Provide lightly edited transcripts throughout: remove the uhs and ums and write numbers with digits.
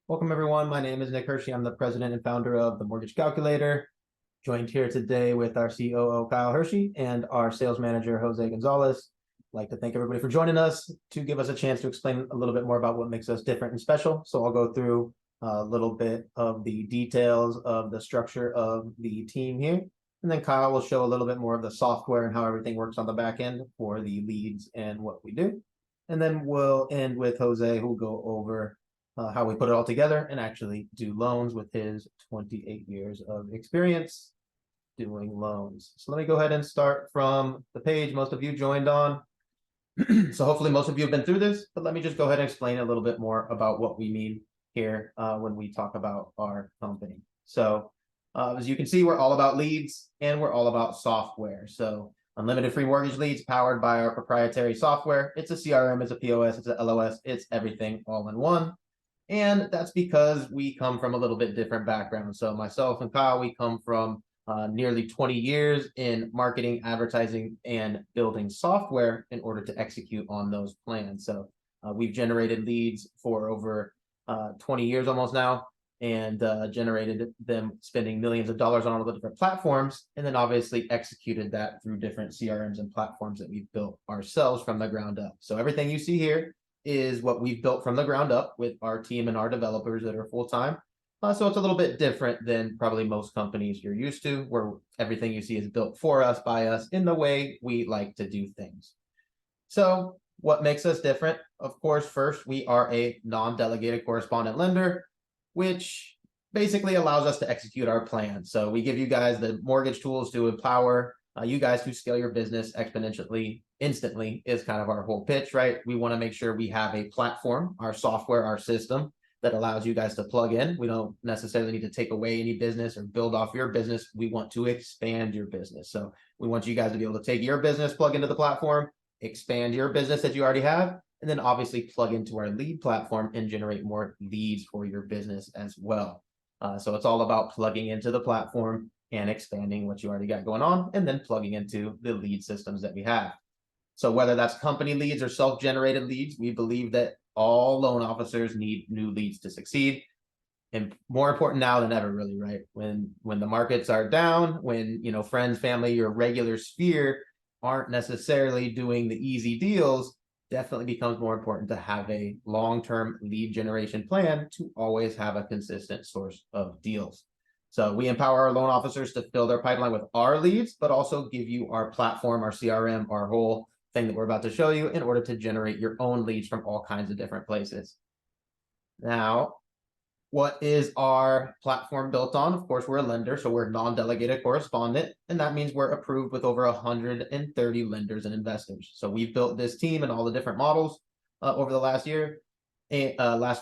Welcome, everyone. My name is Nick Hershey. I'm the president and founder of the Mortgage Calculator. Joined here today with our COO, Kyle Hershey, and our sales manager, Jose Gonzalez. I'd like to thank everybody for joining us to give us a chance to explain a little bit more about what makes us different and special. So I'll go through a little bit of the details of the structure of the team here. And then Kyle will show a little bit more of the software and how everything works on the back end for the leads and what we do. And then we'll end with Jose, who will go over how we put it all together and actually do loans with his 28 years of experience doing loans. So let me go ahead and start from the page most of you joined on. So hopefully most of you have been through this, but let me just go ahead and explain a little bit more about what we mean here when we talk about our company. So as you can see, we're all about leads and we're all about software. So unlimited free mortgage leads powered by our proprietary software. It's a CRM, it's a POS, it's a LOS, it's everything all in one. And that's because we come from a little bit different background. So myself and Kyle, we come from nearly 20 years in marketing, advertising, and building software in order to execute on those plans. So we've generated leads for over 20 years almost now, and generated them spending millions of dollars on all the different platforms, and then obviously executed that through different CRMs and platforms that we've built ourselves from the ground up. So everything you see here is what we've built from the ground up with our team and our developers that are full-time. So it's a little bit different than probably most companies you're used to, where everything you see is built for us, by us, in the way we like to do things. So what makes us different? Of course, first, we are a non-delegated correspondent lender, which basically allows us to execute our plan. So we give you guys the mortgage tools to empower you guys to scale your business exponentially, instantly is kind of our whole pitch, right? We want to make sure we have a platform, our software, our system that allows you guys to plug in. We don't necessarily need to take away any business or build off your business. We want to expand your business. So we want you guys to be able to take your business, plug into the platform, expand your business that you already have, and then obviously plug into our lead platform and generate more leads for your business as well. So it's all about plugging into the platform and expanding what you already got going on, and then plugging into the lead systems that we have. So whether that's company leads or self-generated leads, we believe that all loan officers need new leads to succeed. And more important now than ever, really, right? When the markets are down, when friends, family, your regular sphere aren't necessarily doing the easy deals, definitely becomes more important to have a long-term lead generation plan to always have a consistent source of deals. So we empower our loan officers to fill their pipeline with our leads, but also give you our platform, our CRM, our whole thing that we're about to show you in order to generate your own leads from all kinds of different places. Now, what is our platform built on? Of course, we're a lender, so we're a non-delegated correspondent, and that means we're approved with over 130 lenders and investors. So we've built this team and all the different models over the last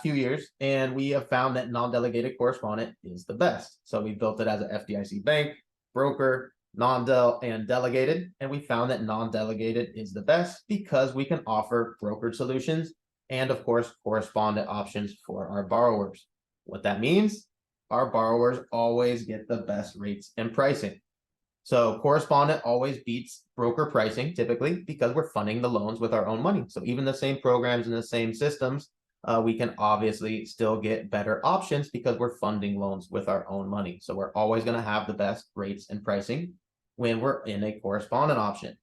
few years, and we have found that non-delegated correspondent is the best. So we built it as an FDIC bank, broker, non-del, and delegated, and we found that non-delegated is the best because we can offer brokered solutions and, of course, correspondent options for our borrowers. What that means, our borrowers always get the best rates and pricing. So correspondent always beats broker pricing, typically, because we're funding the loans with our own money. So even the same programs and the same systems, we can obviously still get better options because we're funding loans with our own money. So we're always going to have the best rates and pricing when we're in a correspondent option.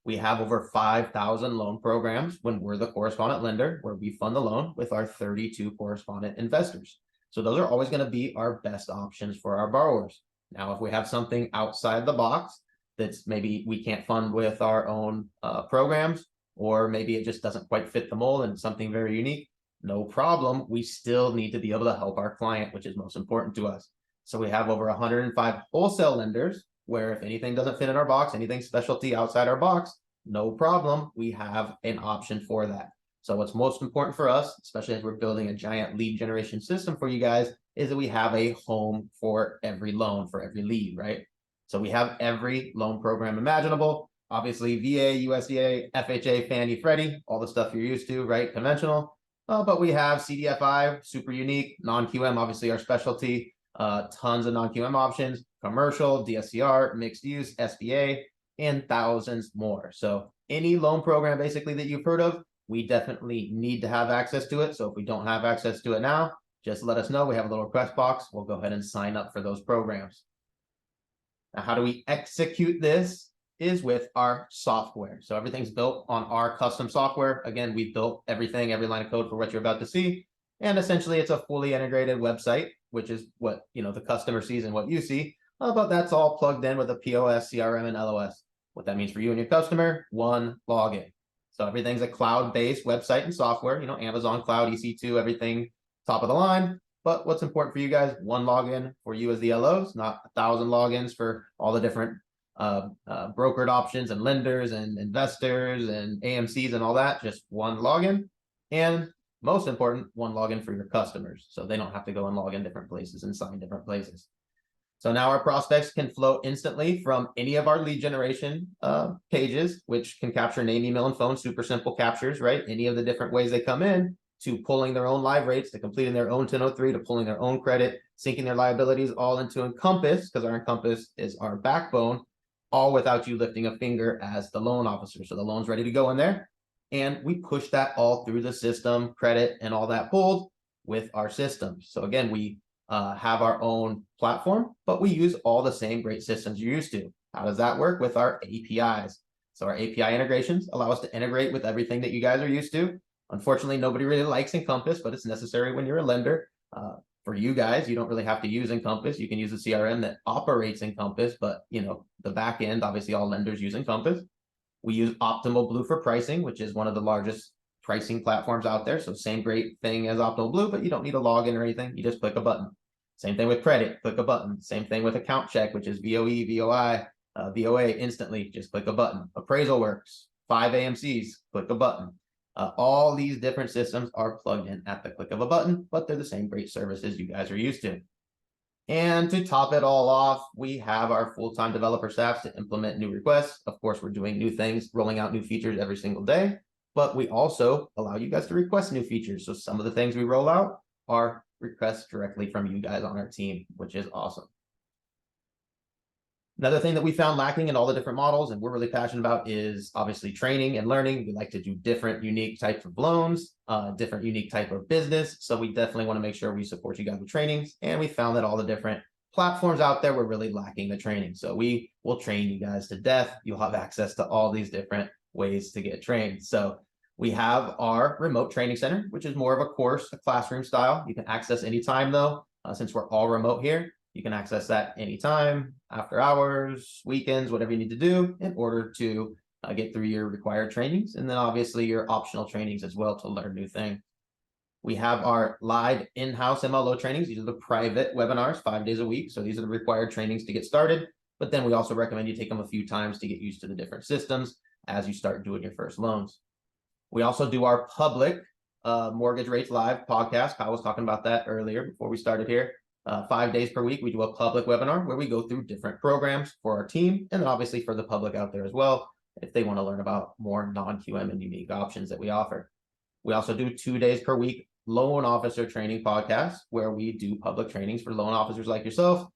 We have over 5,000 loan programs when we're the correspondent lender, where we fund the loan with our 32 correspondent investors. So those are always going to be our best options for our borrowers. Now, if we have something outside the box that's maybe we can't fund with our own programs, or maybe it just doesn't quite fit the mold and it's something very unique, no problem. We still need to be able to help our client, which is most important to us. So we have over 105 wholesale lenders where if anything doesn't fit in our box, anything specialty outside our box, no problem. We have an option for that. So what's most important for us, especially as we're building a giant lead generation system for you guys, is that we have a home for every loan, for every lead, right? So we have every loan program imaginable. Obviously, VA, USDA, FHA, Fannie, Freddie, all the stuff you're used to, right? Conventional. But we have CDFI, super unique, non-QM, obviously our specialty, tons of non-QM options, commercial, DSCR, mixed use, SBA, and thousands more. So any loan program basically that you've heard of, we definitely need to have access to it. So if we don't have access to it now, just let us know. We have a little request box. We'll go ahead and sign up for those programs. Now, how do we execute this? Is with our software. So everything's built on our custom software. Again, we've built everything, every line of code for what you're about to see. And essentially it's a fully integrated website, which is what the customer sees and what you see. But that's all plugged in with a POS, CRM, and LOS. What that means for you and your customer, one login. So everything's a cloud-based website and software, Amazon Cloud, EC2, everything top of the line. But what's important for you guys, one login for you as the LOs, not 1,000 logins for all the different brokered options and lenders and investors and AMCs and all that, just one login. And most important, one login for your customers. So they don't have to go and log in different places and sign different places. So now our prospects can flow instantly from any of our lead generation pages, which can capture name, email, and phone, super simple captures, right? Any of the different ways they come in, to pulling their own live rates, to completing their own 1003, to pulling their own credit, syncing their liabilities all into Encompass, because our Encompass is our backbone, all without you lifting a finger as the loan officer. So the loan's ready to go in there. And we push that all through the system, credit and all that pulled with our systems. So again, we have our own platform, but we use all the same great systems you're used to. How does that work? With our APIs. So our API integrations allow us to integrate with everything that you guys are used to. Unfortunately, nobody really likes Encompass, but it's necessary when you're a lender. For you guys, you don't really have to use Encompass. You can use a CRM that operates Encompass, but the back end, obviously all lenders use Encompass. We use Optimal Blue for pricing, which is one of the largest pricing platforms out there. So same great thing as Optimal Blue, but you don't need a login or anything. You just click a button. Same thing with credit, click a button. Same thing with account check, which is VOE, VOI, VOA instantly, just click a button. Appraisal works, 5 AMCs, click a button. All these different systems are plugged in at the click of a button, but they're the same great services you guys are used to. And to top it all off, we have our full-time developer staff to implement new requests. Of course, we're doing new things, rolling out new features every single day, but we also allow you guys to request new features. So some of the things we roll out are requests directly from you guys on our team, which is awesome. Another thing that we found lacking in all the different models and we're really passionate about is obviously training and learning. We like to do different, unique types of loans, different, unique type of business. So we definitely want to make sure we support you guys with trainings. And we found that all the different platforms out there were really lacking the training. So we will train you guys to death. You'll have access to all these different ways to get trained. So we have our remote training center, which is more of a course, a classroom style. You can access anytime though, since we're all remote here. You can access that anytime, after hours, weekends, whatever you need to do in order to get through your required trainings. And then obviously your optional trainings as well to learn new things. We have our live in-house MLO trainings. These are the private webinars, 5 days a week. So these are the required trainings to get started. But then we also recommend you take them a few times to get used to the different systems as you start doing your first loans. We also do our public Mortgage Rates Live podcast. Kyle was talking about that earlier before we started here. 5 days per week, we do a public webinar where we go through different programs for our team and then obviously for the public out there as well, if they want to learn about more non-QM and unique options that we offer. We also do 2 days per week loan officer training podcasts where we do public trainings for loan officers like yourself,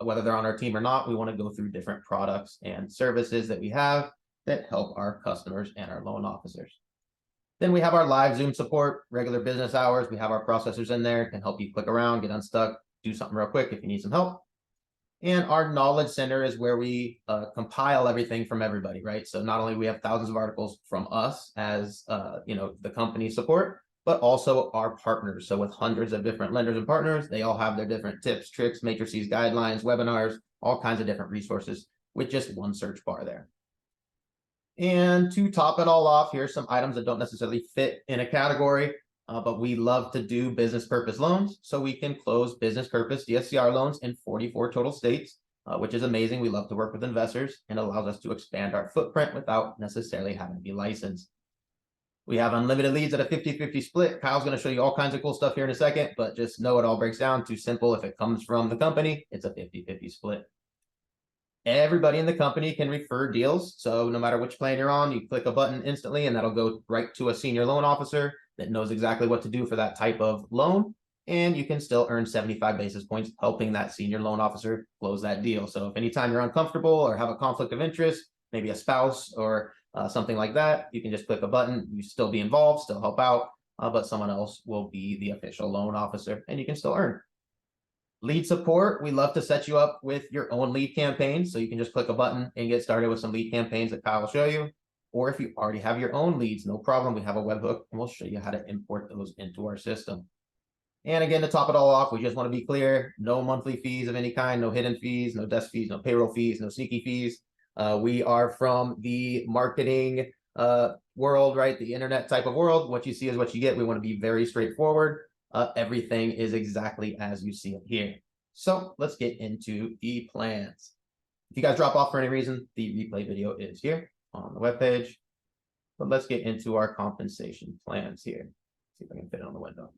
whether they're on our team or not. We want to go through different products and services that we have that help our customers and our loan officers. Then we have our live Zoom support, regular business hours. We have our processors in there, can help you click around, get unstuck, do something real quick if you need some help. And our knowledge center is where we compile everything from everybody, right? So not only we have thousands of articles from us as the company support, but also our partners. So with hundreds of different lenders and partners, they all have their different tips, tricks, matrices, guidelines, webinars, all kinds of different resources with just one search bar there. And to top it all off, here's some items that don't necessarily fit in a category. But we love to do business purpose loans. So we can close business purpose DSCR loans in 44 total states, which is amazing. We love to work with investors and allows us to expand our footprint without necessarily having to be licensed. We have unlimited leads at a 50-50 split. Kyle's going to show you all kinds of cool stuff here in a second, but just know it all breaks down to simple. If it comes from the company, it's a 50-50 split. Everybody in the company can refer deals. So no matter which plan you're on, you click a button instantly and that'll go right to a senior loan officer that knows exactly what to do for that type of loan. And you can still earn 75 basis points helping that senior loan officer close that deal. So if anytime you're uncomfortable or have a conflict of interest, maybe a spouse or something like that, you can just click a button, you still be involved, still help out. but someone else will be the official loan officer, and you can still earn. Lead support, we love to set you up with your own lead campaigns, so you can just click a button and get started with some lead campaigns that Kyle will show you. Or if you already have your own leads, no problem. We have a webhook, and we'll show you how to import those into our system. And again, to top it all off, we just want to be clear, no monthly fees of any kind, no hidden fees, no desk fees, no payroll fees, no sneaky fees. We are from the marketing world, right? The internet type of world. What you see is what you get. We want to be very straightforward. Everything is exactly as you see it here. So let's get into the plans. If you guys drop off for any reason, the replay video is here on the webpage. But let's get into our compensation plans here. See if I can fit it on the window.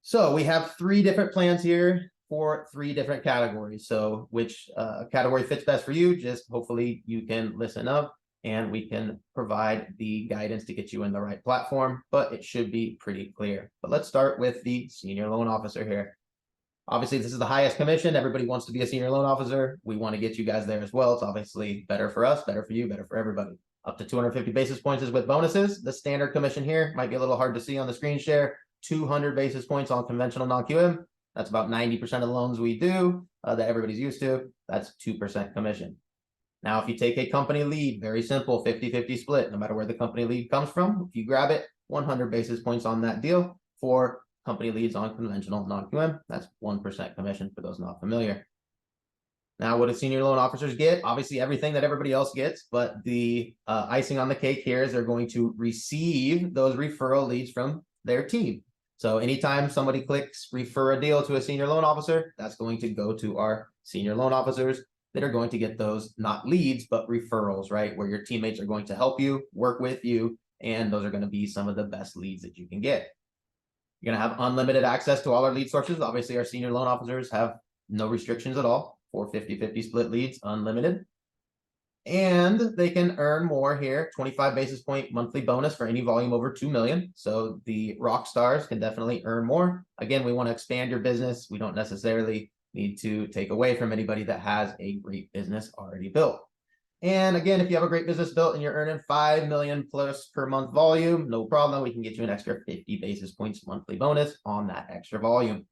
So we have 3 different plans here for 3 different categories. So which category fits best for you? Just hopefully you can listen up and we can provide the guidance to get you in the right platform, but it should be pretty clear. But let's start with the senior loan officer here. Obviously, this is the highest commission. Everybody wants to be a senior loan officer. We want to get you guys there as well. It's obviously better for us, better for you, better for everybody. Up to 250 basis points is with bonuses. The standard commission here might be a little hard to see on the screen share. 200 basis points on conventional non-QM. That's about 90% of the loans we do that everybody's used to. That's 2% commission. Now, if you take a company lead, very simple, 50-50 split, no matter where the company lead comes from, if you grab it, 100 basis points on that deal for company leads on conventional non-QM. That's 1% commission for those not familiar. Now, what do senior loan officers get? Obviously, everything that everybody else gets, but the icing on the cake here is they're going to receive those referral leads from their team. So anytime somebody clicks refer a deal to a senior loan officer, that's going to go to our senior loan officers that are going to get those not leads, but referrals, right? Where your teammates are going to help you, work with you, and those are going to be some of the best leads that you can get. You're going to have unlimited access to all our lead sources. Obviously, our senior loan officers have no restrictions at all for 50-50 split leads, unlimited. And they can earn more here, 25 basis point monthly bonus for any volume over 2 million. So the rock stars can definitely earn more. Again, we want to expand your business. We don't necessarily need to take away from anybody that has a great business already built. And again, if you have a great business built and you're earning 5 million plus per month volume, no problem. We can get you an extra 50 basis points monthly bonus on that extra volume.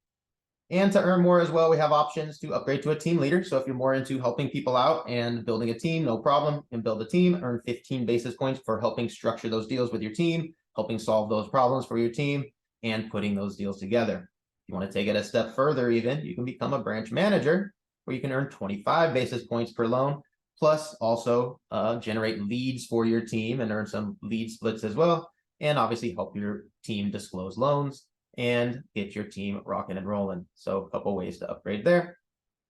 And to earn more as well, we have options to upgrade to a team leader. So if you're more into helping people out and building a team, no problem. You can build a team, earn 15 basis points for helping structure those deals with your team, helping solve those problems for your team, and putting those deals together. If you want to take it a step further even, you can become a branch manager where you can earn 25 basis points per loan, plus also generate leads for your team and earn some lead splits as well. And obviously help your team disclose loans and get your team rocking and rolling. So a couple ways to upgrade there.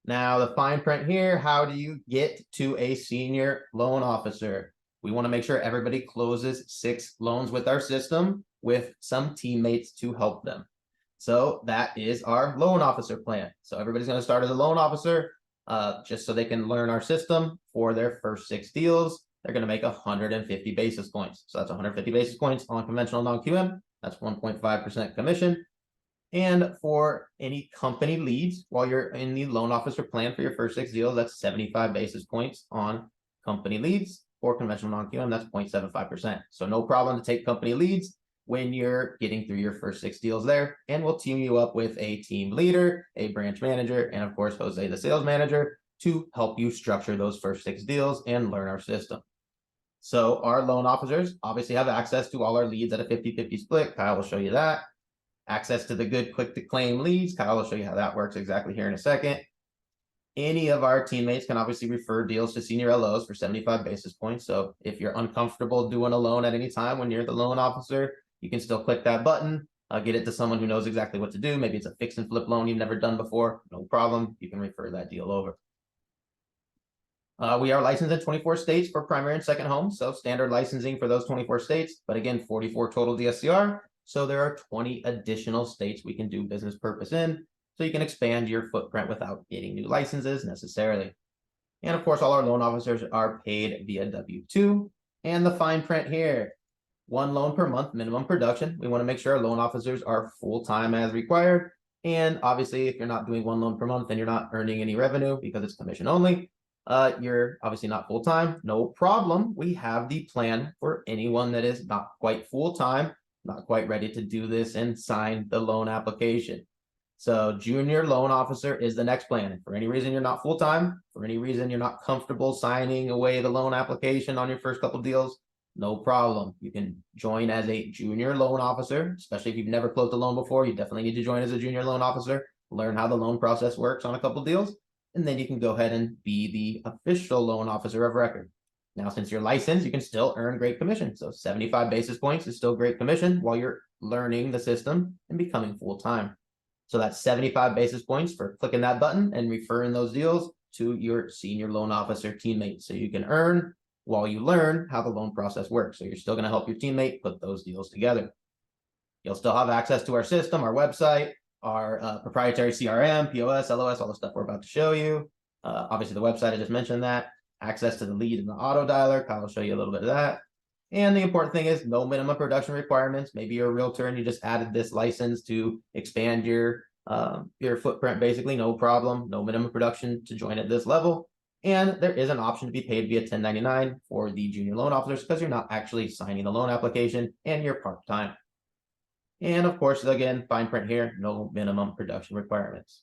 Now the fine print here, how do you get to a senior loan officer? We want to make sure everybody closes 6 loans with our system with some teammates to help them. So that is our loan officer plan. So everybody's going to start as a loan officer just so they can learn our system for their first 6 deals. They're going to make 150 basis points. So that's 150 basis points on conventional non-QM. That's 1.5% commission. And for any company leads, while you're in the loan officer plan for your first 6 deals, that's 75 basis points on company leads. For conventional non-QM, that's 0.75%. So no problem to take company leads when you're getting through your first 6 deals there. And we'll team you up with a team leader, a branch manager, and of course, Jose, the sales manager, to help you structure those first 6 deals and learn our system. So our loan officers obviously have access to all our leads at a 50-50 split. Kyle will show you that. Access to the good quick to claim leads. Kyle will show you how that works exactly here in a second. Any of our teammates can obviously refer deals to senior LOs for 75 basis points. So if you're uncomfortable doing a loan at any time when you're the loan officer, you can still click that button, get it to someone who knows exactly what to do. Maybe it's a fix and flip loan you've never done before. No problem. You can refer that deal over. We are licensed in 24 states for primary and second homes, so standard licensing for those 24 states, but again, 44 total DSCR. So there are 20 additional states we can do business purpose in, so you can expand your footprint without getting new licenses necessarily. And of course, all our loan officers are paid via W-2. And the fine print here, 1 loan per month minimum production. We want to make sure our loan officers are full-time as required. And obviously, if you're not doing 1 loan per month, then you're not earning any revenue because it's commission only. you're obviously not full-time, no problem. We have the plan for anyone that is not quite full-time, not quite ready to do this and sign the loan application. So junior loan officer is the next plan. If for any reason you're not full-time, for any reason you're not comfortable signing away the loan application on your first couple deals, no problem. You can join as a junior loan officer, especially if you've never closed a loan before. You definitely need to join as a junior loan officer, learn how the loan process works on a couple deals, and then you can go ahead and be the official loan officer of record. Now, since you're licensed, you can still earn great commission. So 75 basis points is still great commission while you're learning the system and becoming full-time. So that's 75 basis points for clicking that button and referring those deals to your senior loan officer teammate. So you can earn while you learn how the loan process works. So you're still going to help your teammate put those deals together. You'll still have access to our system, our website, our proprietary CRM, POS, LOS, all the stuff we're about to show you. Obviously, the website, I just mentioned that. Access to the lead and the auto dialer. Kyle will show you a little bit of that. And the important thing is no minimum production requirements. Maybe you're a realtor and you just added this license to expand your footprint, basically, no problem. No minimum production to join at this level. And there is an option to be paid via 1099 for the junior loan officers because you're not actually signing the loan application and you're part-time. And of course, again, fine print here, no minimum production requirements.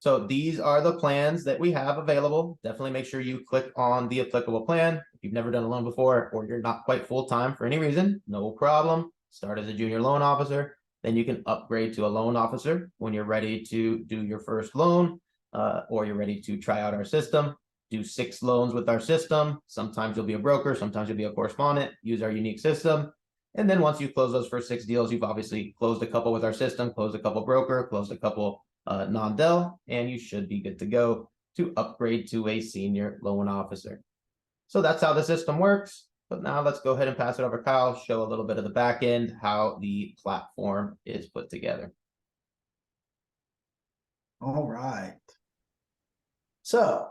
So these are the plans that we have available. Definitely make sure you click on the applicable plan. If you've never done a loan before or you're not quite full-time for any reason, no problem. Start as a junior loan officer. Then you can upgrade to a loan officer when you're ready to do your first loan or you're ready to try out our system. Do 6 loans with our system. Sometimes you'll be a broker, sometimes you'll be a correspondent, use our unique system. And then once you close those first 6 deals, you've obviously closed a couple with our system, closed a couple broker, closed a couple non-del, and you should be good to go to upgrade to a senior loan officer. So that's how the system works. But now let's go ahead and pass it over to Kyle, show a little bit of the back end, how the platform is put together. All right. So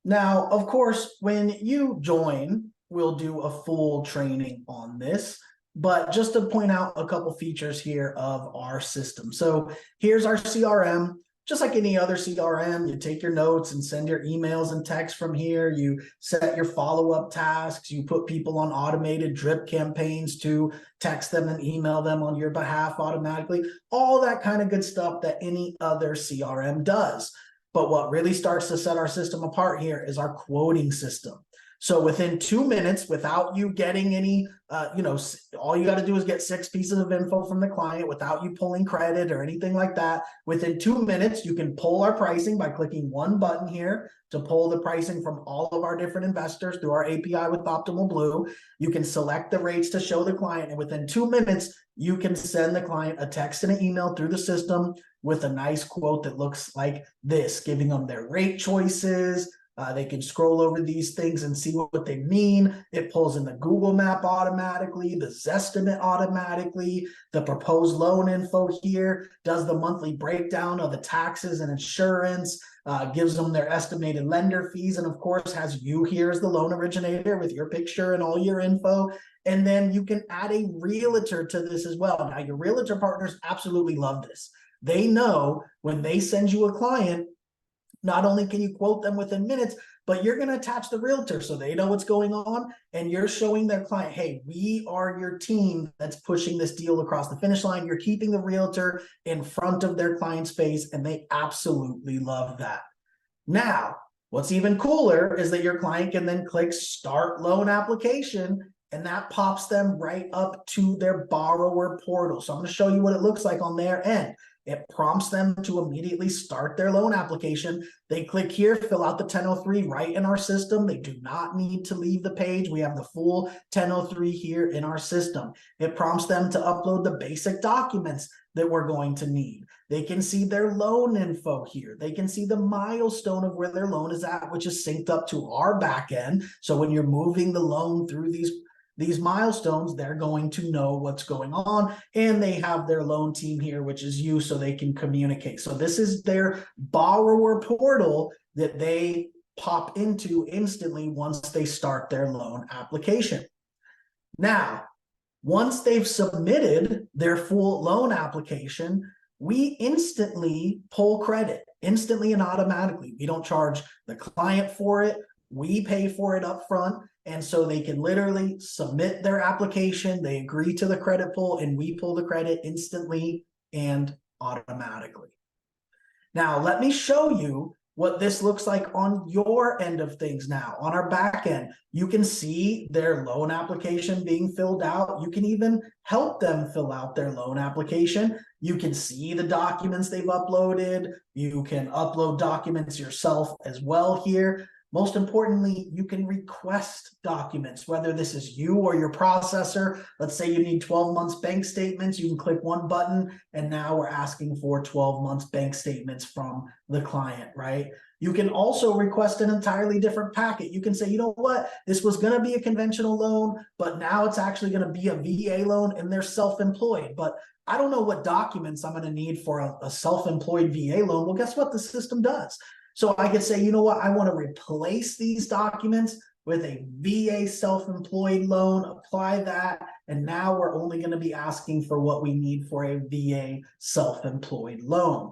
now, of course, when you join, we'll do a full training on this. But just to point out a couple features here of our system. So here's our CRM. Just like any other CRM, you take your notes and send your emails and texts from here. You set your follow-up tasks. You put people on automated drip campaigns to text them and email them on your behalf automatically. All that kind of good stuff that any other CRM does. But what really starts to set our system apart here is our quoting system. So within 2 minutes, without you getting any, all you got to do is get 6 pieces of info from the client without you pulling credit or anything like that. Within 2 minutes, you can pull our pricing by clicking one button here to pull the pricing from all of our different investors through our API with Optimal Blue. You can select the rates to show the client, and within 2 minutes, you can send the client a text and an email through the system with a nice quote that looks like this, giving them their rate choices. They can scroll over these things and see what they mean. It pulls in the Google map automatically, the Zestimate automatically, the proposed loan info here, does the monthly breakdown of the taxes and insurance, gives them their estimated lender fees, and of course has you here as the loan originator with your picture and all your info. And then you can add a realtor to this as well. Now, your realtor partners absolutely love this. They know when they send you a client, not only can you quote them within minutes, but you're going to attach the realtor so they know what's going on, and you're showing their client, hey, we are your team that's pushing this deal across the finish line. You're keeping the realtor in front of their client's face, and they absolutely love that. Now, what's even cooler is that your client can then click Start Loan Application, and that pops them right up to their borrower portal. So I'm going to show you what it looks like on their end. It prompts them to immediately start their loan application. They click here, fill out the 1003 right in our system. They do not need to leave the page. We have the full 1003 here in our system. It prompts them to upload the basic documents that we're going to need. They can see their loan info here. They can see the milestone of where their loan is at, which is synced up to our back end. So when you're moving the loan through these milestones, they're going to know what's going on, and they have their loan team here, which is you, so they can communicate. So this is their borrower portal that they pop into instantly once they start their loan application. Now, once they've submitted their full loan application, we instantly pull credit. instantly and automatically. We don't charge the client for it. We pay for it up front. And so they can literally submit their application, they agree to the credit pull, and we pull the credit instantly and automatically. Now, let me show you what this looks like on your end of things now. On our back end, you can see their loan application being filled out. You can even help them fill out their loan application. You can see the documents they've uploaded. You can upload documents yourself as well here. Most importantly, you can request documents, whether this is you or your processor. Let's say you need 12 months bank statements. You can click one button, and now we're asking for 12 months bank statements from the client, right? You can also request an entirely different packet. You can say, you know what, this was going to be a conventional loan, but now it's actually going to be a VA loan and they're self-employed. But I don't know what documents I'm going to need for a self-employed VA loan. Well, guess what? The system does. So I could say, you know what, I want to replace these documents with a VA self-employed loan, apply that, and now we're only going to be asking for what we need for a VA self-employed loan.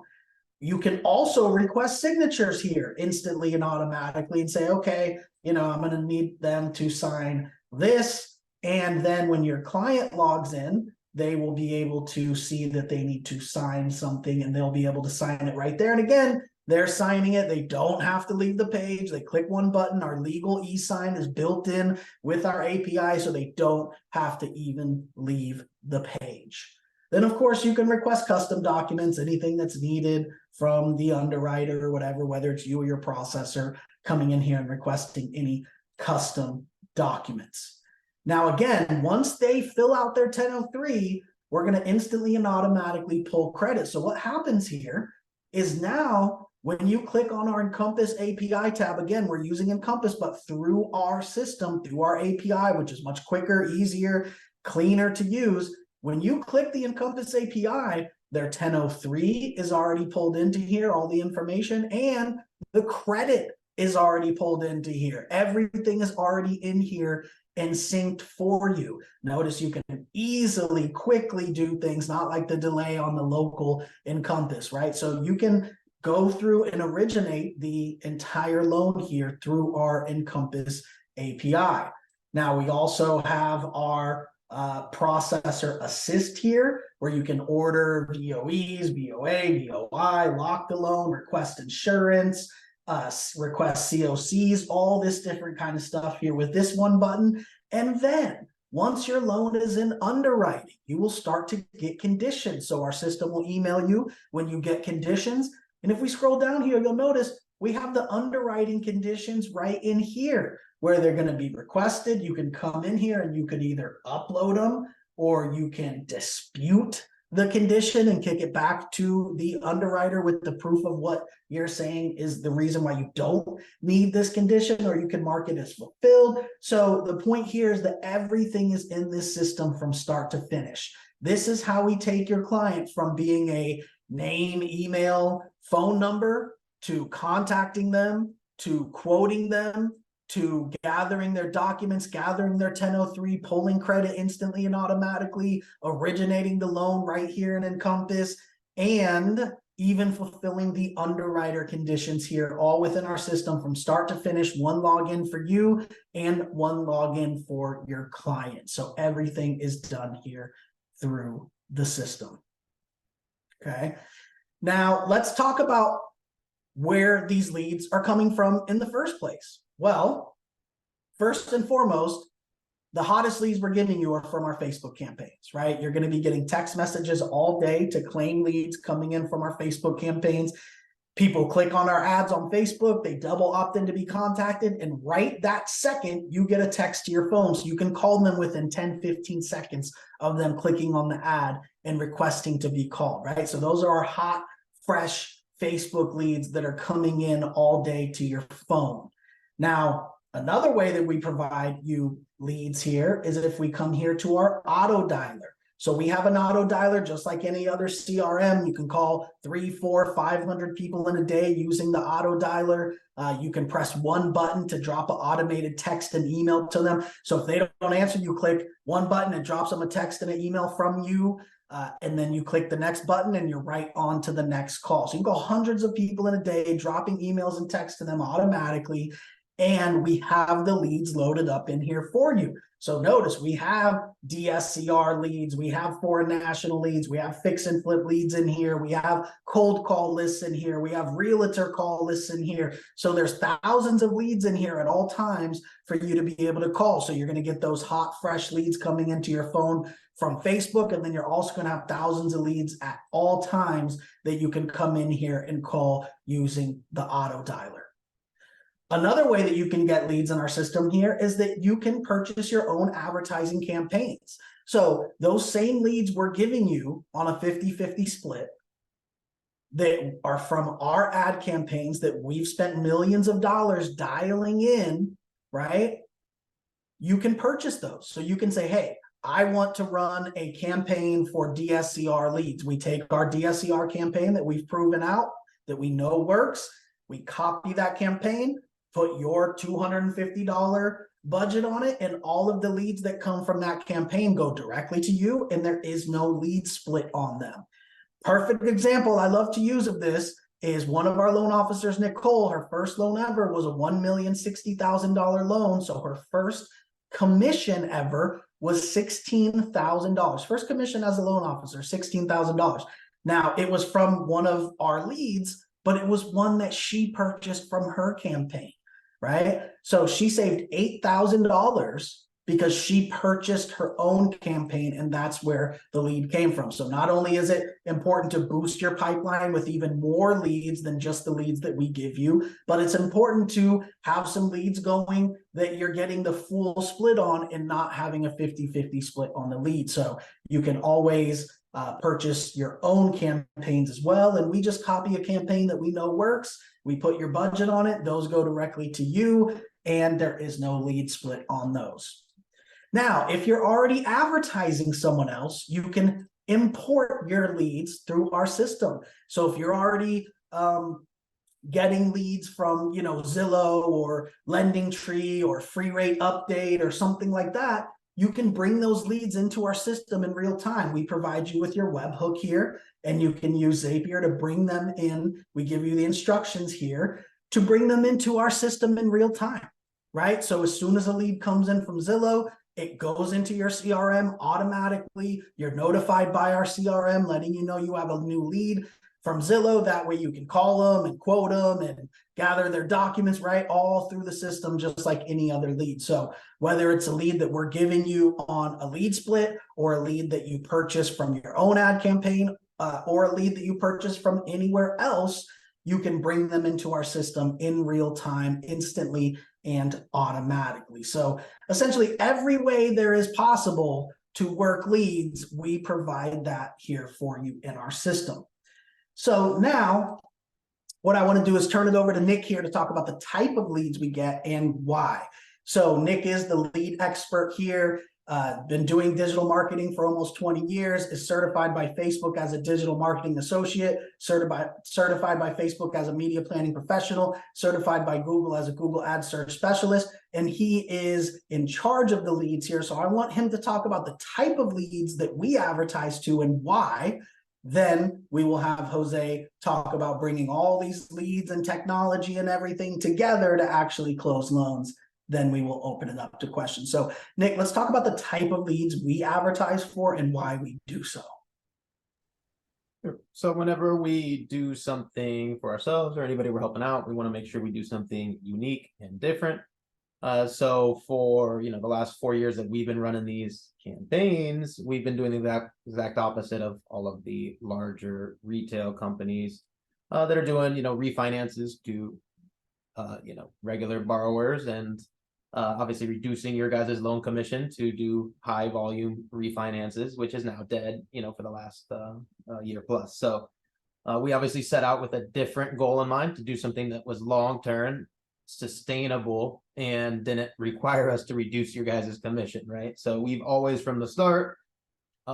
You can also request signatures here instantly and automatically and say, okay, you know, I'm going to need them to sign this. And then when your client logs in, they will be able to see that they need to sign something, and they'll be able to sign it right there. And again, they're signing it. They don't have to leave the page. They click one button. Our legal e-sign is built in with our API, so they don't have to even leave the page. Then, of course, you can request custom documents, anything that's needed from the underwriter or whatever, whether it's you or your processor coming in here and requesting any custom documents. Now, again, once they fill out their 1003, we're going to instantly and automatically pull credit. So what happens here is now when you click on our Encompass API tab, again, we're using Encompass, but through our system, through our API, which is much quicker, easier, cleaner to use. When you click the Encompass API, their 1003 is already pulled into here, all the information, and the credit is already pulled into here. Everything is already in here and synced for you. Notice you can easily, quickly do things, not like the delay on the local Encompass, right? So you can go through and originate the entire loan here through our Encompass API. Now we also have our processor assist here, where you can order VOEs, VOA, VOI, lock the loan, request insurance, request COCs, all this different kind of stuff here with this one button. And then once your loan is in underwriting, you will start to get conditions. So our system will email you when you get conditions. And if we scroll down here, you'll notice we have the underwriting conditions right in here where they're going to be requested. You can come in here and you could either upload them, or you can dispute the condition and kick it back to the underwriter with the proof of what you're saying is the reason why you don't need this condition, or you can mark it as fulfilled. So the point here is that everything is in this system from start to finish. This is how we take your client from being a name, email, phone number, to contacting them, to quoting them, to gathering their documents, gathering their 1003, pulling credit instantly and automatically, originating the loan right here in Encompass, and even fulfilling the underwriter conditions here, all within our system from start to finish. One login for you and one login for your client. So everything is done here through the system. Okay. Now let's talk about where these leads are coming from in the first place. Well, first and foremost, the hottest leads we're giving you are from our Facebook campaigns, right? You're going to be getting text messages all day to claim leads coming in from our Facebook campaigns. People click on our ads on Facebook, they double opt in to be contacted, and right that second, you get a text to your phone. So you can call them within 10, 15 seconds of them clicking on the ad and requesting to be called, right? So those are our hot, fresh Facebook leads that are coming in all day to your phone. Now, another way that we provide you leads here is if we come here to our auto dialer. So we have an auto dialer just like any other CRM. You can call 300, 400, 500 people in a day using the auto dialer. You can press one button to drop an automated text and email to them. So if they don't answer, you click one button, it drops them a text and an email from you. And then you click the next button and you're right on to the next call. So you can go hundreds of people in a day, dropping emails and text to them automatically. And we have the leads loaded up in here for you. So notice we have DSCR leads, we have foreign national leads, we have fix and flip leads in here, we have cold call lists in here, we have realtor call lists in here. So there's thousands of leads in here at all times for you to be able to call. So you're going to get those hot, fresh leads coming into your phone from Facebook, and then you're also going to have thousands of leads at all times that you can come in here and call using the auto dialer. Another way that you can get leads in our system here is that you can purchase your own advertising campaigns. So those same leads we're giving you on a 50-50 split that are from our ad campaigns that we've spent millions of dollars dialing in, right? You can purchase those. So you can say, hey, I want to run a campaign for DSCR leads. We take our DSCR campaign that we've proven out, that we know works. We copy that campaign, put your $250 budget on it, and all of the leads that come from that campaign go directly to you, and there is no lead split on them. Perfect example I love to use of this is one of our loan officers, Nicole. Her first loan ever was a $1,060,000 loan. So her first commission ever was $16,000. First commission as a loan officer, $16,000. Now, it was from one of our leads, but it was one that she purchased from her campaign, right? So she saved $8,000 because she purchased her own campaign, and that's where the lead came from. So not only is it important to boost your pipeline with even more leads than just the leads that we give you, but it's important to have some leads going that you're getting the full split on and not having a 50-50 split on the lead. So you can always purchase your own campaigns as well. And we just copy a campaign that we know works. We put your budget on it. Those go directly to you, and there is no lead split on those. Now, if you're already advertising someone else, you can import your leads through our system. So if you're already getting leads from, Zillow or Lending Tree or Free Rate Update or something like that, you can bring those leads into our system in real time. We provide you with your webhook here, and you can use Zapier to bring them in. We give you the instructions here to bring them into our system in real time, right? So as soon as a lead comes in from Zillow, it goes into your CRM automatically. You're notified by our CRM, letting you know you have a new lead from Zillow. That way you can call them and quote them and gather their documents, right? All through the system, just like any other lead. So whether it's a lead that we're giving you on a lead split, or a lead that you purchase from your own ad campaign, or a lead that you purchase from anywhere else, you can bring them into our system in real time, instantly and automatically. So essentially every way there is possible to work leads, we provide that here for you in our system. So now what I want to do is turn it over to Nick here to talk about the type of leads we get and why. So Nick is the lead expert here. Been doing digital marketing for almost 20 years, is certified by Facebook as a digital marketing associate, certified by Facebook as a media planning professional, certified by Google as a Google Ad Search specialist, and he is in charge of the leads here. So I want him to talk about the type of leads that we advertise to and why. Then we will have Jose talk about bringing all these leads and technology and everything together to actually close loans. Then we will open it up to questions. So Nick, let's talk about the type of leads we advertise for and why we do so. Sure. So whenever we do something for ourselves or anybody we're helping out, we want to make sure we do something unique and different. So for the last 4 years that we've been running these campaigns, we've been doing the exact opposite of all of the larger retail companies that are doing refinances to regular borrowers, and obviously reducing your guys' loan commission to do high volume refinances, which is now dead, for the last year plus. So we obviously set out with a different goal in mind, to do something that was long-term, sustainable, and didn't require us to reduce your guys' commission, right? So we've always, from the start,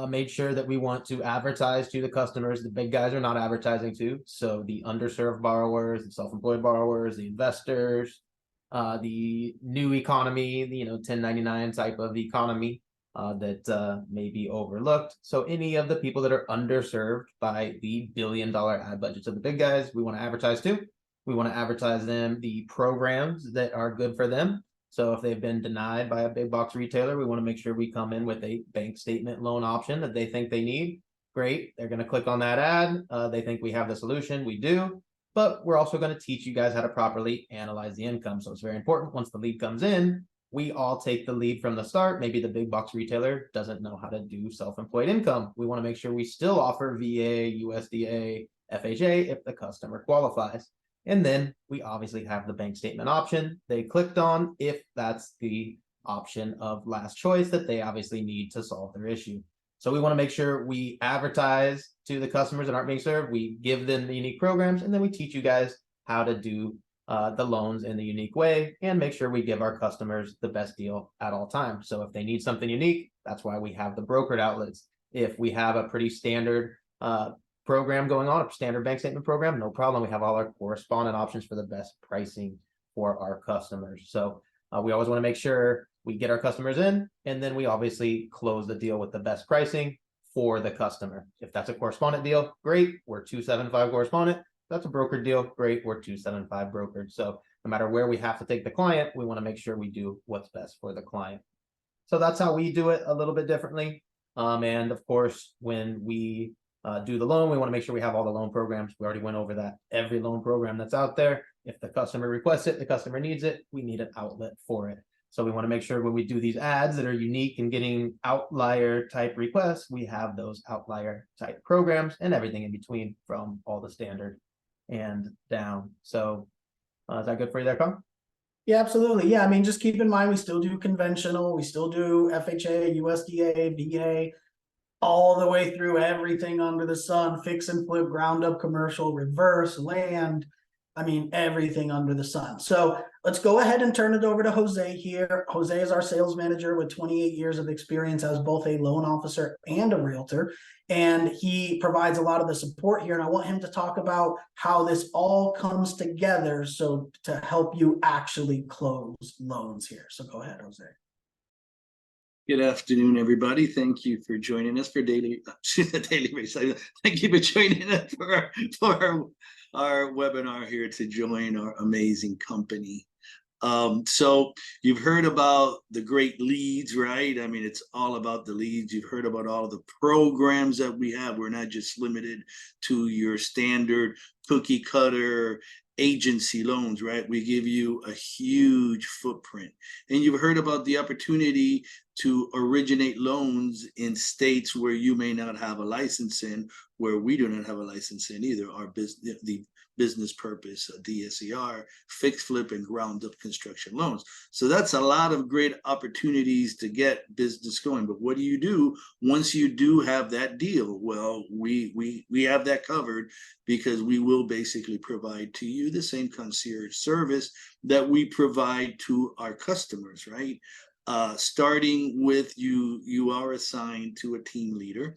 made sure that we want to advertise to the customers the big guys are not advertising to. So the underserved borrowers, the self-employed borrowers, the investors, the new economy, the 1099 type of economy. that may be overlooked. So any of the people that are underserved by the billion-dollar ad budgets of the big guys, we want to advertise to. We want to advertise them the programs that are good for them. So if they've been denied by a big box retailer, we want to make sure we come in with a bank statement loan option that they think they need. Great. They're going to click on that ad. They think we have the solution. We do. But we're also going to teach you guys how to properly analyze the income. So it's very important. Once the lead comes in, we all take the lead from the start. Maybe the big box retailer doesn't know how to do self-employed income. We want to make sure we still offer VA, USDA, FHA if the customer qualifies. And then we obviously have the bank statement option they clicked on if that's the option of last choice that they obviously need to solve their issue. So we want to make sure we advertise to the customers that aren't being served. We give them the unique programs, and then we teach you guys how to do the loans in the unique way and make sure we give our customers the best deal at all times. So if they need something unique, that's why we have the brokered outlets. If we have a pretty standard program going on, a standard bank statement program, no problem. We have all our correspondent options for the best pricing for our customers. So we always want to make sure we get our customers in, and then we obviously close the deal with the best pricing for the customer. If that's a correspondent deal, great, we're 275 correspondent. That's a brokered deal, great, we're 275 brokered. So no matter where we have to take the client, we want to make sure we do what's best for the client. So that's how we do it a little bit differently. And of course, when we do the loan, we want to make sure we have all the loan programs. We already went over that. Every loan program that's out there, if the customer requests it, the customer needs it, we need an outlet for it. So we want to make sure when we do these ads that are unique and getting outlier type requests, we have those outlier type programs and everything in between from all the standard and down. So is that good for you there, Carl? Yeah, absolutely. Yeah, I mean, just keep in mind, we still do conventional, we still do FHA, USDA, VA, all the way through everything under the sun, fix and flip, ground up commercial, reverse, land. I mean, everything under the sun. So let's go ahead and turn it over to Jose here. Jose is our sales manager with 28 years of experience as both a loan officer and a realtor. And he provides a lot of the support here. And I want him to talk about how this all comes together so to help you actually close loans here. So go ahead, Jose. Good afternoon, everybody. Thank you for joining us for daily race. Thank you for joining us for our webinar here to join our amazing company. So you've heard about the great leads, right? I mean, it's all about the leads. You've heard about all of the programs that we have. We're not just limited to your standard cookie cutter agency loans, right? We give you a huge footprint. And you've heard about the opportunity to originate loans in states where you may not have a license in, where we do not have a license in either. Our business, the business purpose, DSCR, fixed flip and ground up construction loans. So that's a lot of great opportunities to get business going. But what do you do once you do have that deal? Well, we have that covered because we will basically provide to you the same concierge service that we provide to our customers, right? Starting with you are assigned to a team leader.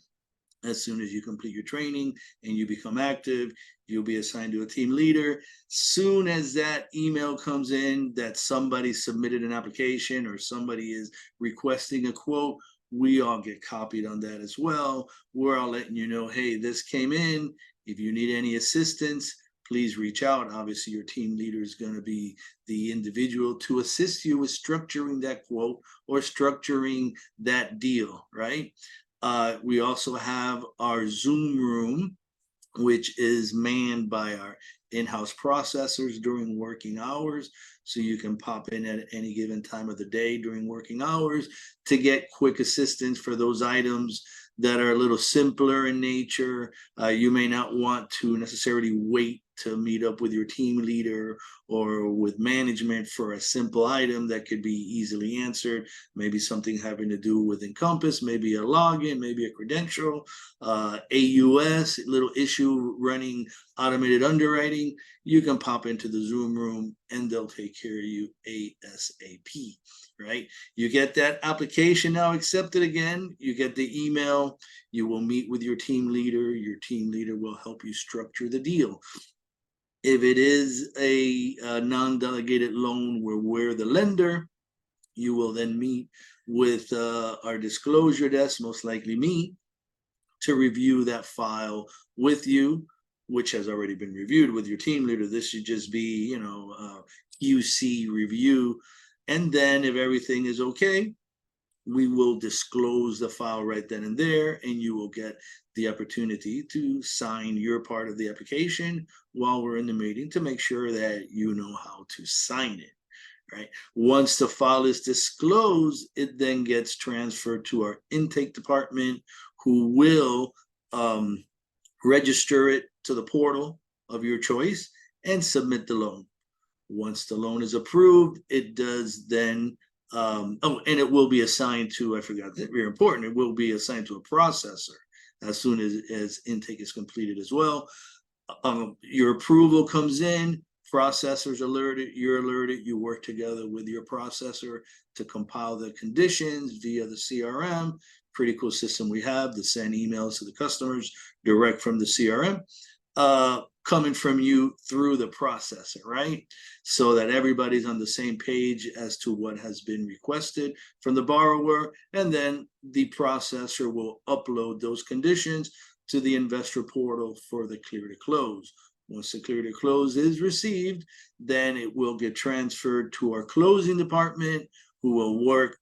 As soon as you complete your training and you become active, you'll be assigned to a team leader. Soon as that email comes in that somebody submitted an application or somebody is requesting a quote, we all get copied on that as well. We're all letting you know, hey, this came in. If you need any assistance, please reach out. Obviously, your team leader is going to be the individual to assist you with structuring that quote or structuring that deal, right? We also have our Zoom room, which is manned by our in-house processors during working hours. So you can pop in at any given time of the day during working hours to get quick assistance for those items that are a little simpler in nature. You may not want to necessarily wait to meet up with your team leader or with management for a simple item that could be easily answered. Maybe something having to do with Encompass, maybe a login, maybe a credential, AUS, little issue running automated underwriting. You can pop into the Zoom room and they'll take care of you ASAP, right? You get that application now accepted again, you get the email, you will meet with your team leader will help you structure the deal. If it is a non-delegated loan where we're the lender, You will then meet with our disclosure desk, most likely me, to review that file with you, which has already been reviewed with your team leader. This should just be, QC review. And then if everything is okay, we will disclose the file right then and there, and you will get the opportunity to sign your part of the application while we're in the meeting to make sure that you know how to sign it. Right. Once the file is disclosed, it then gets transferred to our intake department, who will register it to the portal of your choice and submit the loan. Once the loan is approved, it does then, and it will be assigned to, I forgot that very important, it will be assigned to a processor as soon as intake is completed as well. Your approval comes in, processors alerted, you're alerted, you work together with your processor to compile the conditions via the CRM. Pretty cool system we have to send emails to the customers direct from the CRM, coming from you through the processor, right? So that everybody's on the same page as to what has been requested from the borrower, and then the processor will upload those conditions to the investor portal for the clear to close. Once the clear to close is received, then it will get transferred to our closing department, who will work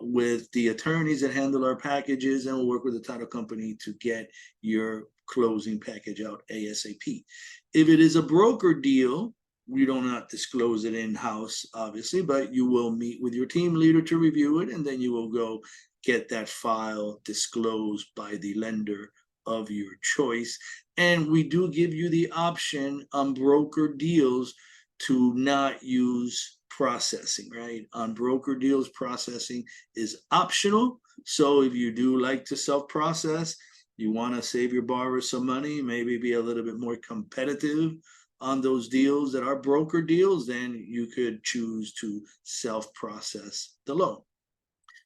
with the attorneys that handle our packages, and will work with the title company to get your closing package out ASAP. If it is a broker deal, we do not disclose it in-house, obviously, but you will meet with your team leader to review it, and then you will go get that file disclosed by the lender of your choice. And we do give you the option on broker deals to not use processing, right? On broker deals, processing is optional. So if you do like to self-process, you want to save your borrower some money, maybe be a little bit more competitive on those deals that are broker deals, then you could choose to self-process the loan.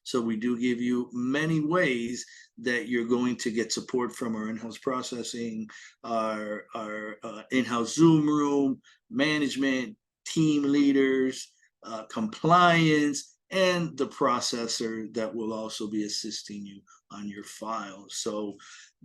So we do give you many ways that you're going to get support from our in-house processing, our in-house Zoom room, management, team leaders, compliance, and the processor that will also be assisting you on your file. So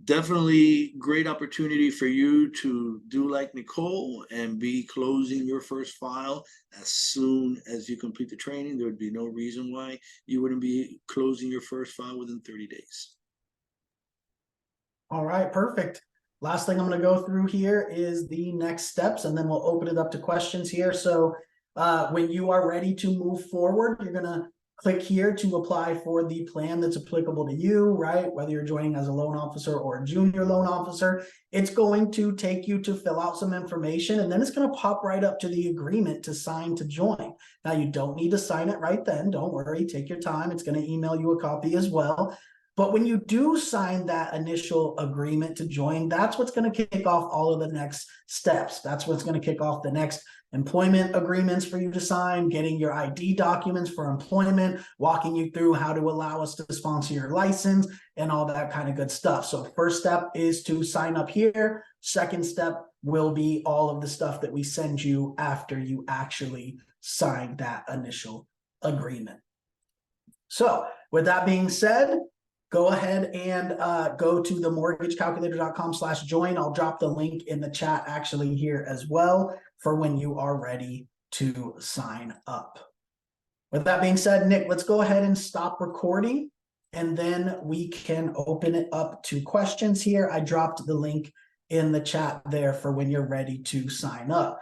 definitely great opportunity for you to do like Nicole and be closing your first file as soon as you complete the training. There would be no reason why you wouldn't be closing your first file within 30 days. All right, perfect. Last thing I'm going to go through here is the next steps, and then we'll open it up to questions here. So when you are ready to move forward, you're going to click here to apply for the plan that's applicable to you, right? Whether you're joining as a loan officer or a junior loan officer, it's going to take you to fill out some information, and then it's going to pop right up to the agreement to sign to join. Now, you don't need to sign it right then. Don't worry, take your time. It's going to email you a copy as well. But when you do sign that initial agreement to join, that's what's going to kick off all of the next steps. That's what's going to kick off the next employment agreements for you to sign, getting your ID documents for employment, walking you through how to allow us to sponsor your license, and all that kind of good stuff. So first step is to sign up here. Second step will be all of the stuff that we send you after you actually sign that initial agreement. So with that being said, go ahead and go to the mortgagecalculator.com/join. I'll drop the link in the chat actually here as well for when you are ready to sign up. With that being said, Nick, let's go ahead and stop recording, and then we can open it up to questions here. I dropped the link in the chat there for when you're ready to sign up.